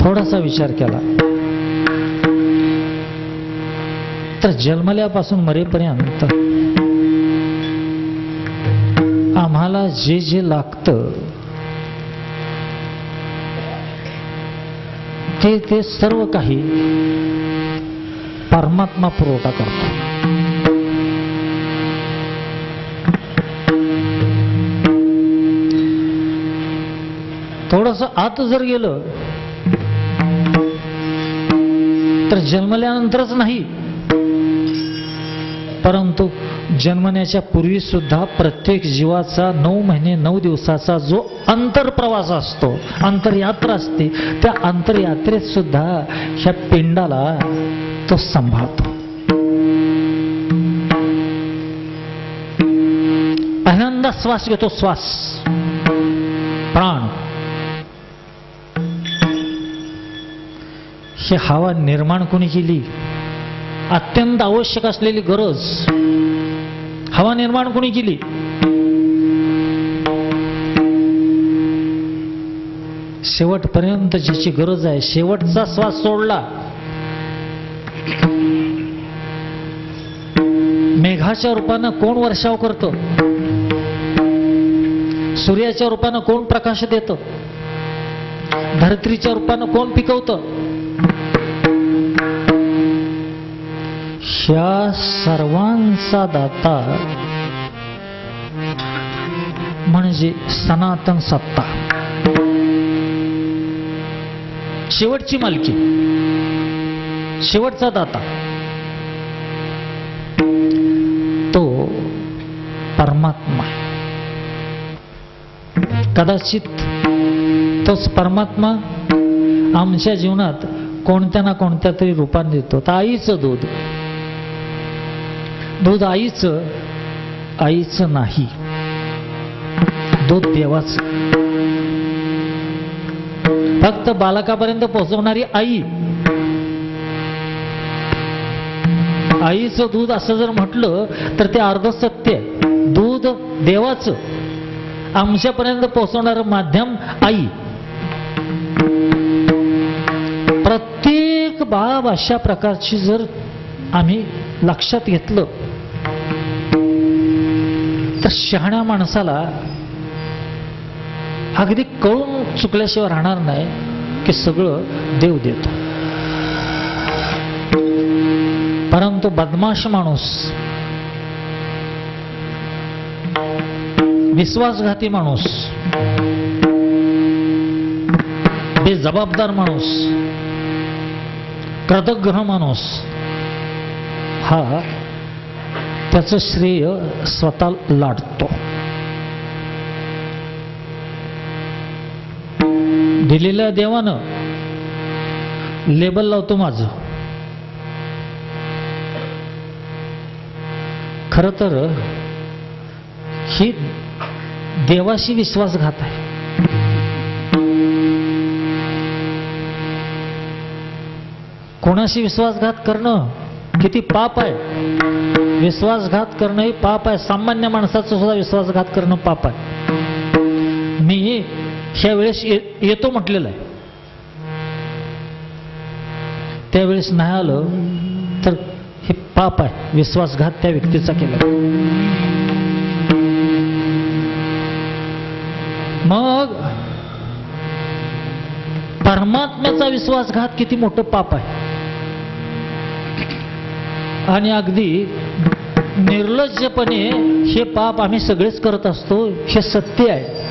थोडासा विचार केला तर जन्मल्यापासून मरेपर्यंत आम्हाला जे जे लागतं ते सर्व काही परमात्मा पुरवठा करतो. थोडंसं आत जर गेलं तर जन्मल्यानंतरच नाही, परंतु जन्मण्याच्या पूर्वी सुद्धा प्रत्येक जीवाचा 9 महिने 9 दिवसाचा जो अंतरप्रवास असतो, अंतरयात्रा असते, त्या अंतरयात्रेत सुद्धा ह्या पिंडाला तो सांभाळतो. पहिल्यांदा श्वास घेतो, श्वास, प्राण. ही हवा निर्माण कोणी केली? अत्यंत आवश्यक असलेली गरज हवा निर्माण कोणी केली? शेवटपर्यंत ज्याची गरज आहे, शेवटचा श्वास सोडला, मेघाच्या रूपानं कोण वर्षाव करतं? सूर्याच्या रूपानं कोण प्रकाश देतं? धरत्रीच्या रूपानं कोण पिकवतं? ह्या सर्वांचा दाता म्हणजे सनातन सत्ता, शेवटची मालकी, शेवटचा दाता तो परमात्मा. कदाचित तोच परमात्मा आमच्या जीवनात कोणत्या ना कोणत्या तरी रूपाने देतो. तर आईचं दूध, दूध आईचं नाही, दूध देवाचं. फक्त बालकापर्यंत पोहोचवणारी आई, आईचं दूध असं जर म्हटलं तर ते अर्ध सत्य आहे. दूध देवाचं, आमच्यापर्यंत पोहोचवणारं माध्यम आई. प्रत्येक बाब अशा प्रकारची जर आम्ही लक्षात घेतलं तर शहाण्या माणसाला अगदी कळून चुकल्याशिवाय राहणार नाही की सगळं देव देतो. परंतु बदमाश माणूस, विश्वासघाती माणूस, बेजबाबदार माणूस, कृतघ्न माणूस हा त्याचं श्रेय स्वतः लाटतो. दिलेल्या देवानं लेबल लावतो माझं. खरं तर ही देवाशी विश्वासघात आहे. कोणाशी विश्वासघात करणं किती पाप आहे. विश्वासघात करणं हे पाप आहे. सामान्य माणसाचं सुद्धा विश्वासघात करणं पाप आहे. मी ह्या वेळेस येतो म्हटलेलं आहे, त्यावेळेस नाही आलं तर हे पाप आहे. विश्वासघात त्या व्यक्तीचा केला. मग परमात्म्याचा विश्वासघात किती मोठं पाप आहे. आणि अगदी निर्लज्जपणे हे पाप आम्ही सगळेच करत असतो, हे सत्य आहे.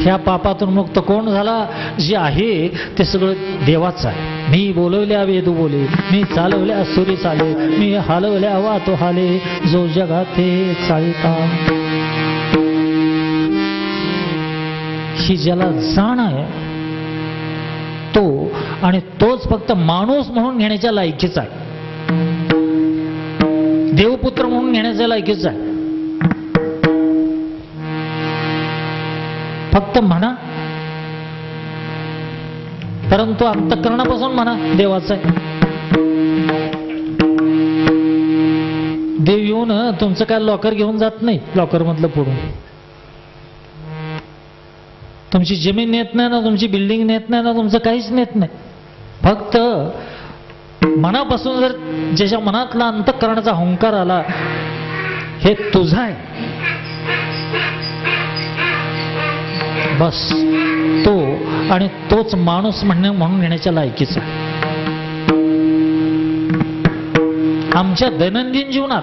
ह्या पापातून मुक्त कोण झाला? जे आहे ते सगळं देवाचं आहे. मी बोलवल्या वेदू बोले, मी चालवल्या सुरी चाले, मी हालवल्या वातो हाले, जो जगाते चालिता. ही ज्याला जाण आहे तो, आणि तोच फक्त माणूस म्हणून घेण्याच्या लायकीचा आहे, देवपुत्र म्हणून घेण्याच्या लायकीचा आहे. फक्त म्हणा, परंतु अंतःकरणापासून म्हणा देवाचा आहे. देव येऊन तुमचं काय लॉकर घेऊन जात नाही, लॉकर मधलं फोडून. तुमची जमीन नेत नाही ना, तुमची बिल्डिंग नेत नाही ना, तुमचं काहीच नेत नाही. फक्त मनापासून जर ज्याच्या मनातला अंतःकरणाचा अहंकार आला, हे तुझं आहे, बस तो आणि तोच माणूस म्हणून घेण्याच्या लायकीचा. आमच्या दैनंदिन जीवनात